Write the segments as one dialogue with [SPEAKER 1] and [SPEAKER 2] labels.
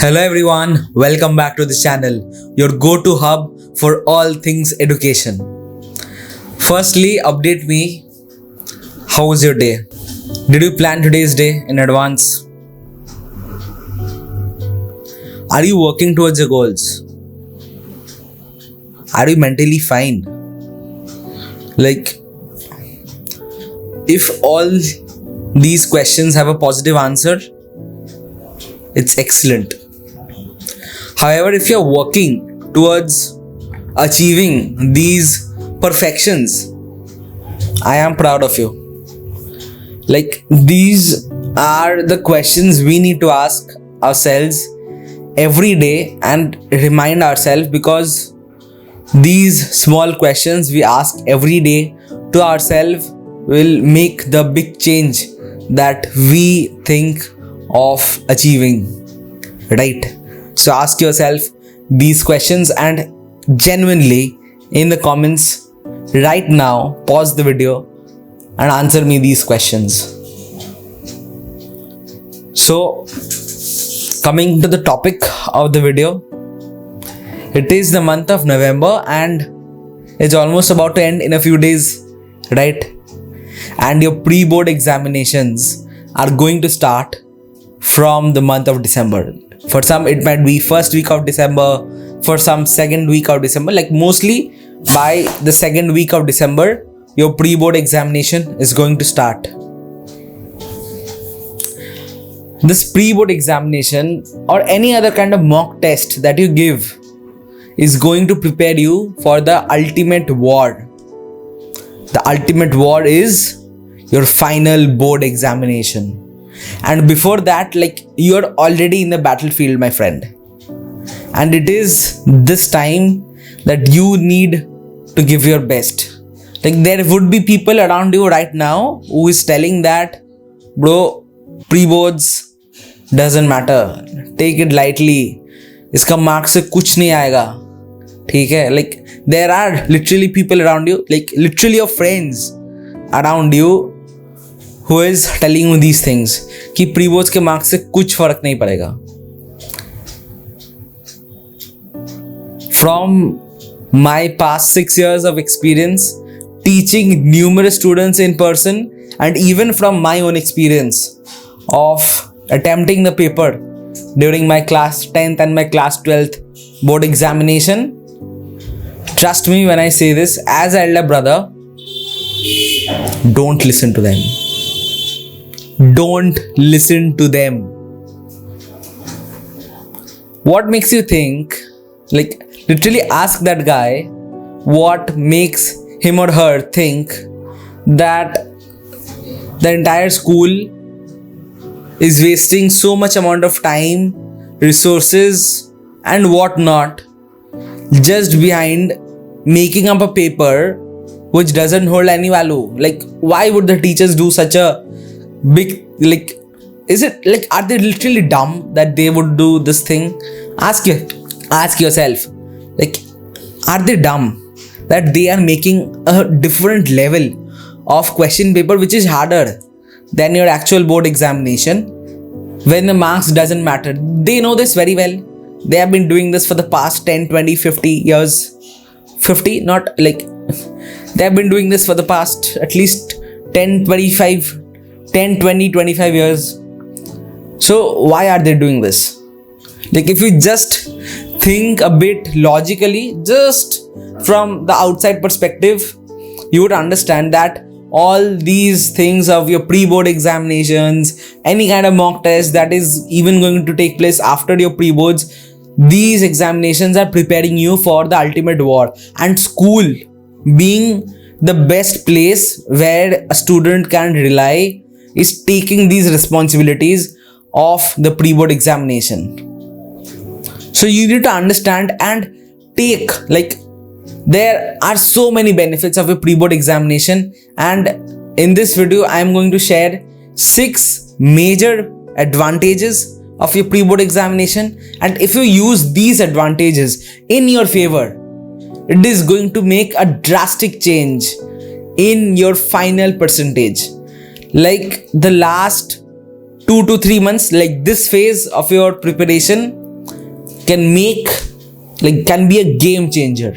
[SPEAKER 1] Hello everyone, welcome back to the channel, your go-to hub for all things education. Firstly, update me. How was your day? Did you plan today's day in advance? Are you working towards your goals? Are you mentally fine? If all these questions have a positive answer, it's excellent. However, if you're working towards achieving these perfections, I am proud of you. These are the questions we need to ask ourselves every day and remind ourselves, because these small questions we ask every day to ourselves will make the big change that we think of achieving, right? So ask yourself these questions and genuinely in the comments right now, pause the video and answer me these questions. So coming to the topic of the video, it is the month of November and it's almost about to end in a few days, right? And your pre-board examinations are going to start from the month of December. For some it might be first week of December, for some second week of December. Mostly by the second week of December, your pre-board examination is going to start. This pre-board examination or any other kind of mock test that you give is going to prepare you for the ultimate war. The ultimate war is your final board examination. And before that, you're already in the battlefield, my friend. And it is this time that you need to give your best. There would be people around you right now who is telling that, bro, pre-boards doesn't matter. Take it lightly. Iska mark se kuch nahi aayega. ठीक है? There are literally people around you, literally your friends around you, who is telling you these things कि pre boards के marks से कुछ फर्क नहीं पड़ेगा. From my past 6 years of experience teaching numerous students in person, and even from my own experience of attempting the paper during my class 10th and my class 12th board examination, trust me when I say this, as an elder brother, don't listen to them. Don't listen to them. What makes you think? Literally ask that guy what makes him or her think that the entire school is wasting so much amount of time, resources and whatnot just behind making up a paper which doesn't hold any value. Why would the teachers do such a big, is it are they literally dumb that they would do this thing? Ask yourself, are they dumb that they are making a different level of question paper which is harder than your actual board examination, when the marks doesn't matter? They know this very well. They have been doing this for the past 10, 20, 50 years. 50, not they have been doing this for the past at least 10, 20, 25 years. So why are they doing this? If you just think a bit logically, just from the outside perspective, you would understand that all these things of your pre-board examinations, any kind of mock test that is even going to take place after your pre-boards, these examinations are preparing you for the ultimate war. And school being the best place where a student can rely is taking these responsibilities of the pre-board examination. So you need to understand and take, there are so many benefits of a pre-board examination, and in this video I am going to share 6 major advantages of your pre-board examination, and if you use these advantages in your favor, it is going to make a drastic change in your final percentage. The last 2 to 3 months, this phase of your preparation can be a game changer.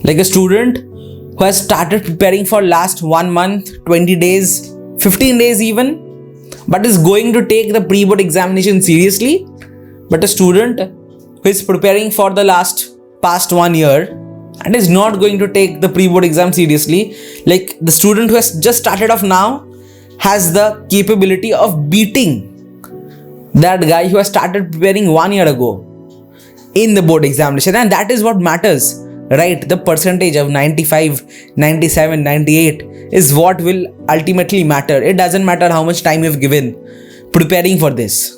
[SPEAKER 1] Like a student who has started preparing for last 1 month, 20 days, 15 days even, but is going to take the pre-board examination seriously. But a student who is preparing for the past 1 year and is not going to take the pre-board exam seriously, like the student who has just started off now has the capability of beating that guy who has started preparing 1 year ago in the board examination. And that is what matters, right? The percentage of 95, 97, 98 is what will ultimately matter. It doesn't matter how much time you've given preparing for this.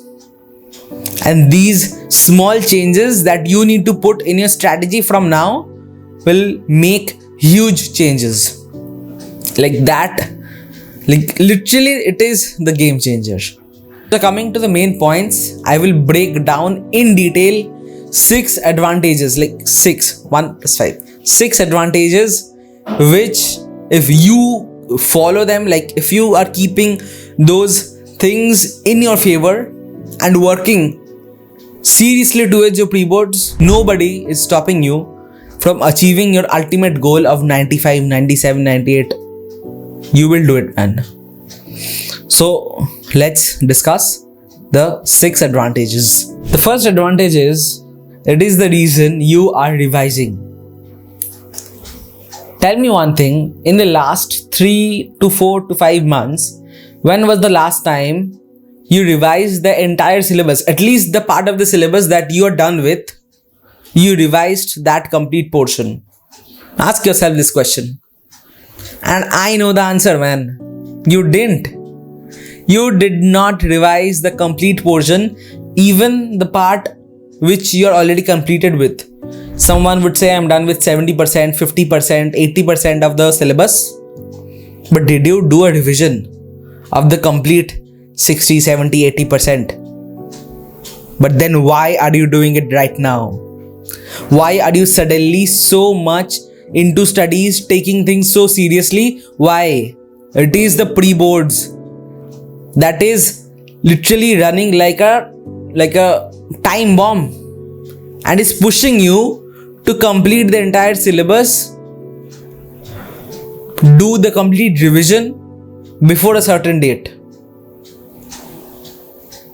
[SPEAKER 1] And these small changes that you need to put in your strategy from now will make huge changes. Like that, like literally it is the game changer. So coming to the main points, I will break down in detail 6 advantages, like 6, 1 plus 5, 6 advantages which if you follow them, like if you are keeping those things in your favor and working seriously towards your pre-boards, nobody is stopping you from achieving your ultimate goal of 95, 97, 98. You will do it, man. So let's discuss the 6 advantages. The first advantage is, it is the reason you are revising. Tell me one thing, in the last 3 to 4 to 5 months, when was the last time you revised the entire syllabus, at least the part of the syllabus that you are done with, you revised that complete portion? Ask yourself this question. And I know the answer, man. You didn't. You did not revise the complete portion, even the part which you are already completed with. Someone would say, I'm done with 70%, 50%, 80% of the syllabus. But did you do a revision of the complete 60, 70, 80%? But then why are you doing it right now? Why are you suddenly so much into studies, taking things so seriously? Why? It is the pre-boards that is literally running like a time bomb and is pushing you to complete the entire syllabus, do the complete revision before a certain date.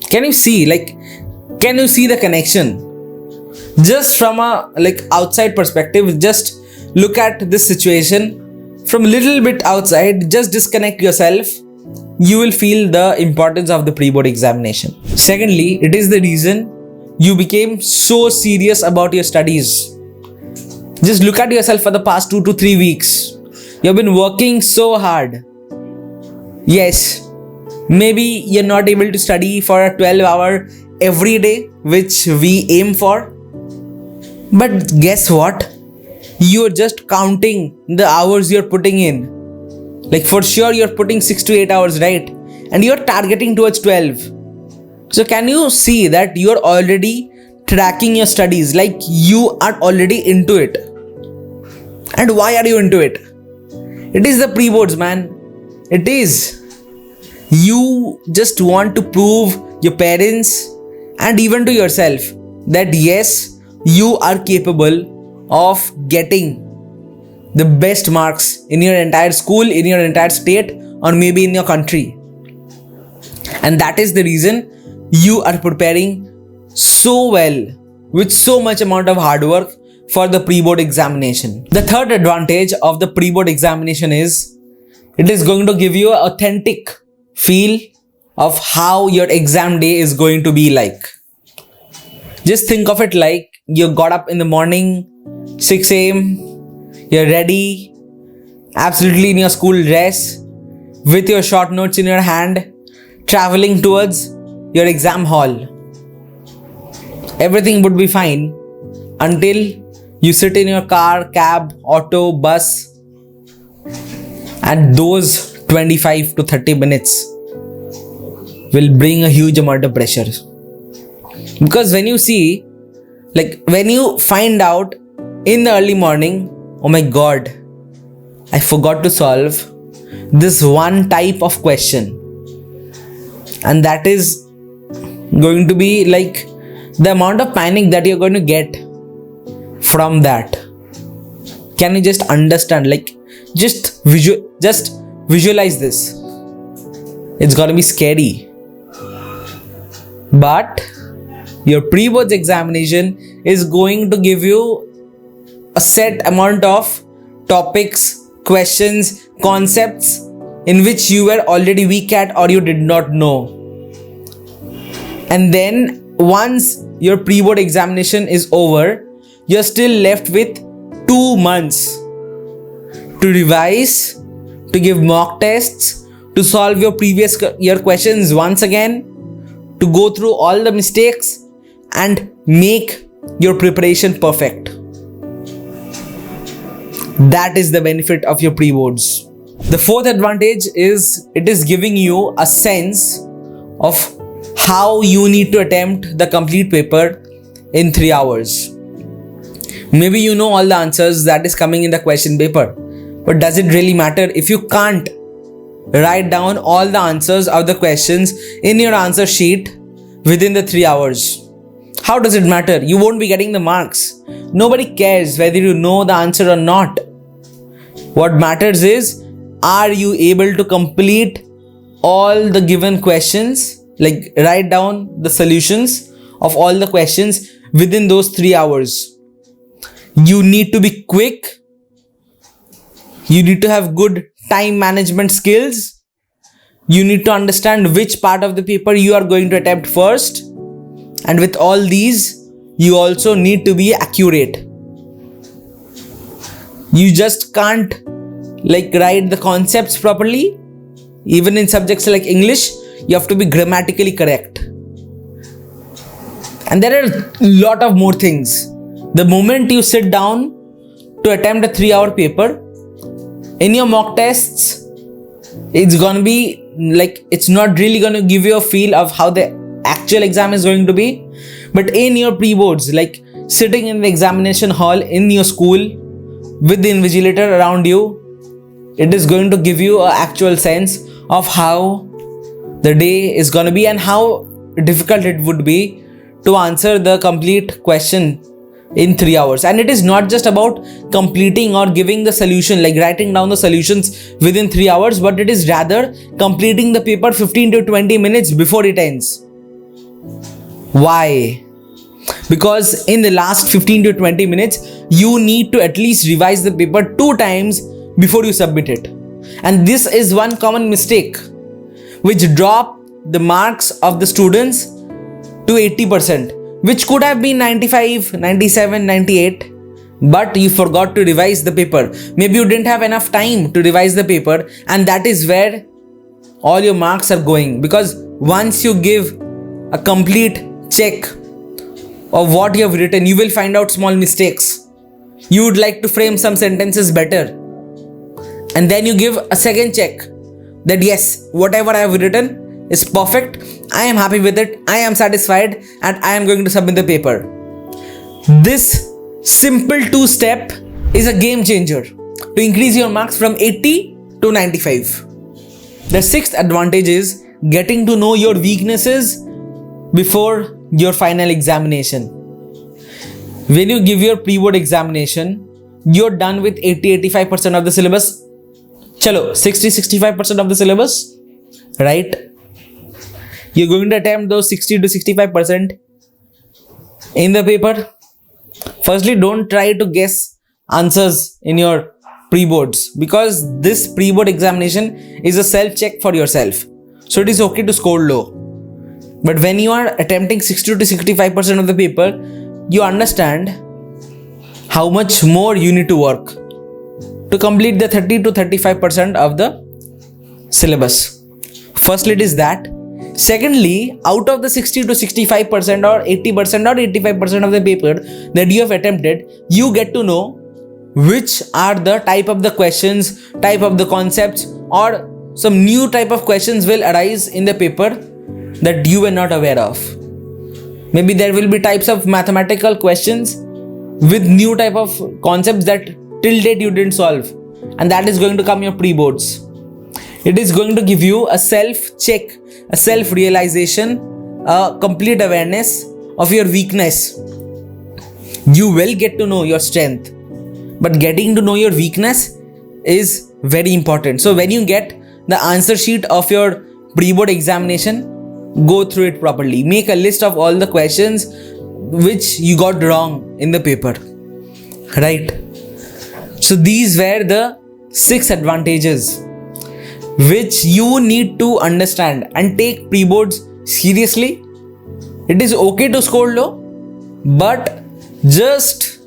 [SPEAKER 1] Can you see the connection? Just from a outside perspective, just look at this situation from a little bit outside, just disconnect yourself. You will feel the importance of the pre-board examination. Secondly, it is the reason you became so serious about your studies. Just look at yourself for the past 2 to 3 weeks. You have been working so hard. Yes, maybe you're not able to study for a 12-hour every day, which we aim for. But guess what? You're just counting the hours you're putting in. Like for sure you're putting 6 to 8 hours, right? And you're targeting towards 12. So can you see that you're already tracking your studies? Like you are already into it. And why are you into it? It is the pre-boards, man. It is. You just want to prove your parents and even to yourself that yes, you are capable of getting the best marks in your entire school, in your entire state, or maybe in your country. And that is the reason you are preparing so well with so much amount of hard work for the pre-board examination. The third advantage of the pre-board examination is it is going to give you an authentic feel of how your exam day is going to be like. Just think of it like you got up in the morning, 6 a.m., you're ready, absolutely in your school dress, with your short notes in your hand, traveling towards your exam hall. Everything would be fine until you sit in your car, cab, auto, bus, and those 25 to 30 minutes will bring a huge amount of pressure. Because when you see, when you find out in the early morning, oh my god, I forgot to solve this one type of question, and that is going to be the amount of panic that you're going to get from that, can you just understand? Like, just visualize this. It's gonna be scary. But your pre-boards examination is going to give you a set amount of topics, questions, concepts in which you were already weak at or you did not know. And then once your pre-board examination is over, you're still left with 2 months to revise, to give mock tests, to solve your previous year questions once again, to go through all the mistakes and make your preparation perfect. That is the benefit of your pre-boards. The fourth advantage is it is giving you a sense of how you need to attempt the complete paper in 3 hours. Maybe you know all the answers that is coming in the question paper, but does it really matter if you can't write down all the answers of the questions in your answer sheet within the 3 hours? How does it matter? You won't be getting the marks. Nobody cares whether you know the answer or not. What matters is, are you able to complete all the given questions, like write down the solutions of all the questions within those 3 hours? You need to be quick. You need to have good time management skills. You need to understand which part of the paper you are going to attempt first. And with all these, you also need to be accurate. You just can't write the concepts properly. Even in subjects like English, you have to be grammatically correct. And there are a lot of more things. The moment you sit down to attempt a 3-hour paper, in your mock tests, it's gonna be it's not really gonna give you a feel of how the actual exam is going to be. But in your pre-boards, sitting in the examination hall in your school with the invigilator around you, it is going to give you an actual sense of how the day is gonna be and how difficult it would be to answer the complete question in 3 hours. And it is not just about completing or giving the solution, writing down the solutions within 3 hours, but it is rather completing the paper 15 to 20 minutes before it ends. Why? Because in the last 15 to 20 minutes, you need to at least revise the paper 2 times before you submit it. And this is one common mistake which drop the marks of the students to 80%. Which could have been 95, 97, 98, but you forgot to revise the paper. Maybe you didn't have enough time to revise the paper, and that is where all your marks are going. Because once you give a complete check of what you have written, you will find out small mistakes. You would like to frame some sentences better. And then you give a second check that yes, whatever I have written is perfect, I am happy with it, I am satisfied, and I am going to submit the paper. This simple 2-step is a game changer to increase your marks from 80 to 95. The 6th advantage is getting to know your weaknesses before your final examination. When you give your pre-board examination, you're done with 80-85% of the syllabus. Chalo, 60-65% of the syllabus, right? You're going to attempt those 60 to 65% in the paper. Firstly, don't try to guess answers in your pre-boards, because this pre-board examination is a self-check for yourself. So it is okay to score low. But when you are attempting 60 to 65% of the paper, you understand how much more you need to work to complete the 30 to 35% of the syllabus. Firstly, it is that. Secondly, out of the 60 to 65% or 80% or 85% of the paper that you have attempted, you get to know which are the type of the questions, type of the concepts, or some new type of questions will arise in the paper that you were not aware of. Maybe there will be types of mathematical questions with new type of concepts that till date you didn't solve, and that is going to come your pre-boards. It is going to give you a self-check, a self-realization, a complete awareness of your weakness. You will get to know your strength, but getting to know your weakness is very important. So when you get the answer sheet of your pre-board examination, go through it properly. Make a list of all the questions which you got wrong in the paper, right? So these were the 6 advantages which you need to understand and take pre-boards seriously. It is okay to score low, but just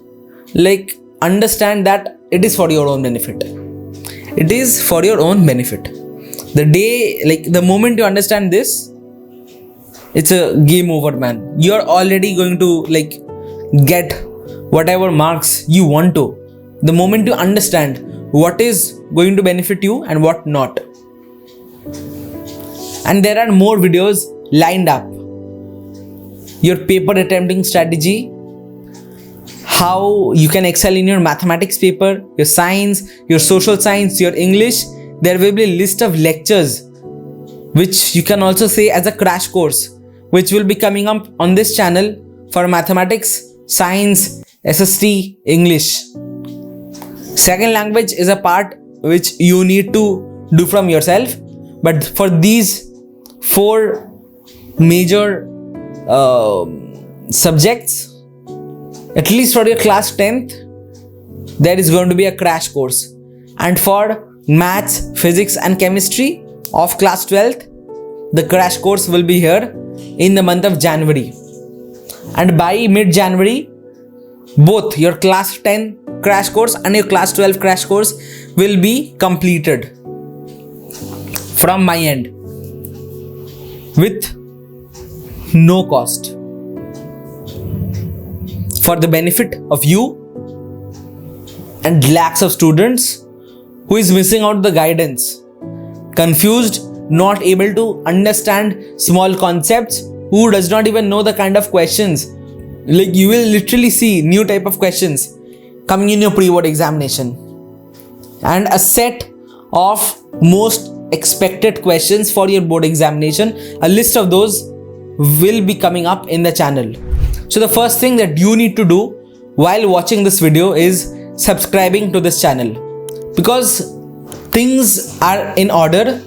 [SPEAKER 1] like understand that it is for your own benefit. It is for your own benefit. The moment you understand this, it's a game over, man. You're already going to get whatever marks you want to. The moment you understand what is going to benefit you and what not. And there are more videos lined up. Your paper attempting strategy, how you can excel in your mathematics paper, your science, your social science, your English. There will be a list of lectures which you can also say as a crash course, which will be coming up on this channel for mathematics, science, SST, English. Second language is a part which you need to do from yourself. But for these 4 major subjects, at least for your class 10th, there is going to be a crash course. And for maths, physics and chemistry of class 12th, the crash course will be here in the month of January. And by mid-January, both your class 10 crash course and your class 12 crash course will be completed from my end with no cost, for the benefit of you and lakhs of students who is missing out the guidance, confused, not able to understand small concepts, who does not even know the kind of questions. You will literally see new type of questions coming in your pre-board examination, and a set of most expected questions for your board examination. A list of those will be coming up in the channel. So the first thing that you need to do while watching this video is subscribing to this channel, because things are in order.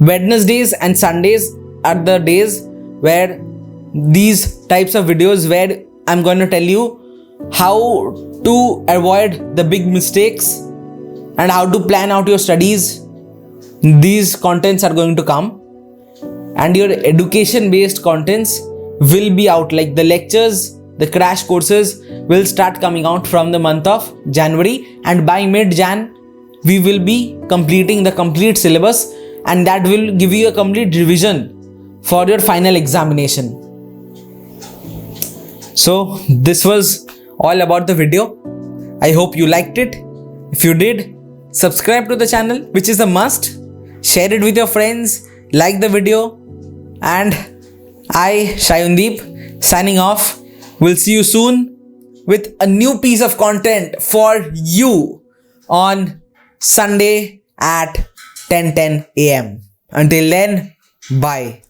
[SPEAKER 1] Wednesdays and Sundays are the days where these types of videos, where I'm going to tell you how to avoid the big mistakes and how to plan out your studies. These contents are going to come, and your education based contents will be out, like the lectures, the crash courses will start coming out from the month of January, and by mid-Jan we will be completing the complete syllabus, and that will give you a complete revision for your final examination. So this was all about the video. I hope you liked it. If you did, subscribe to the channel, which is a must. Share it with your friends, like the video, and I, Shayundeep, signing off. We'll see you soon with a new piece of content for you on Sunday at 10:10 a.m. Until then, bye.